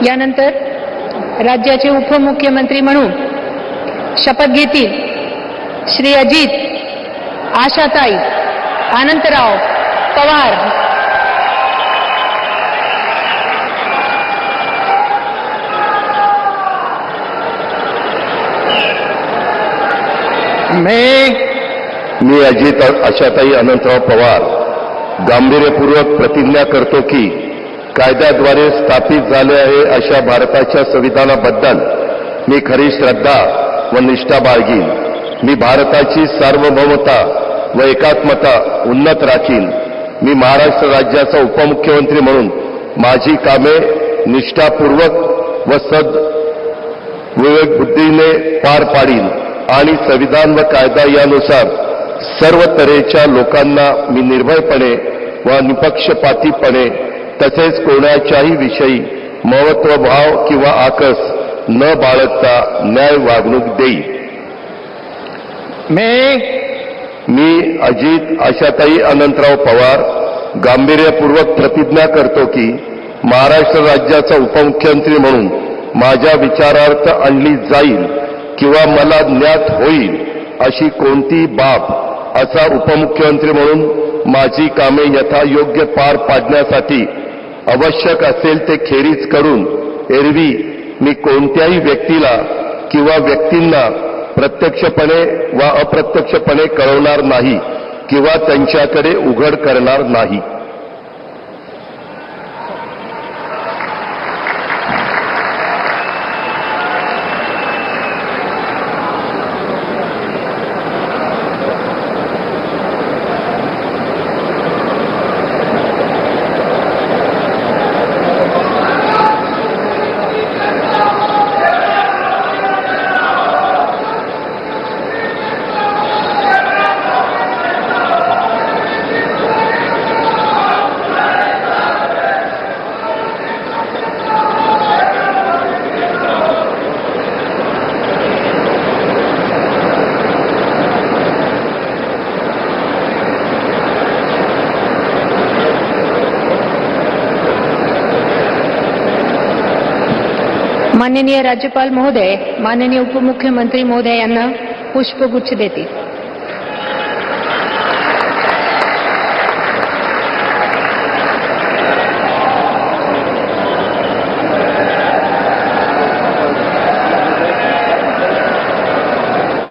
यानंतर राज्याचे उपमुख्यमंत्री म्हणून शपथ घेतील श्री अजित आशाताई अनंतराव पवार। मी अजित आशाताई अनंतराव पवार गांभीर्यपूर्वक प्रतिज्ञा करतो की कायद्याद्वारे स्थापित झाले आहे अशा भारताच्या संविधानाबद्दल मी खरी श्रद्धा व निष्ठा बाळगीन। मी भारताची सार्वभौमता व एकात्मता उन्नत राखीन। मी महाराष्ट्र राज्याचा उपमुख्यमंत्री म्हणून माझी कामे निष्ठापूर्वक व विवेकबुद्धीने पार पाडीन आणि संविधान व कायदा यानुसार सर्व तऱ्हेच्या लोकांना मी निर्भयपणे व निपक्षपातीपणे तसेच कोणाच्याही विषयी महत्त्वभाव किंवा आकस न बाळगता न्याय वागणूक देईन। मी अजित आशाताई अनंतराव पवार गांभीर्यपूर्वक प्रतिज्ञा करतो की महाराष्ट्र राज्याचा उपमुख्यमंत्री म्हणून माझ्या विचारार्थ आणली जाईल किंवा मला ज्ञात होईल अशी कोणती बाब असा उपमुख्यमंत्री म्हणून माझी कामे यथायोग्य पार पाडण्यासाठी आवश्यक असेल ते खेरीज करून एरवी मी कोणत्याही व्यक्तीला किंवा व्यक्तींना प्रत्यक्षपणे वा अप्रत्यक्षपणे कळवणार नाही किंवा त्यांच्याकडे उघड करणार नाही। माननीय राज्यपाल महोदय माननीय उपमुख्यमंत्री महोदय यांना पुष्पगुच्छ देतील।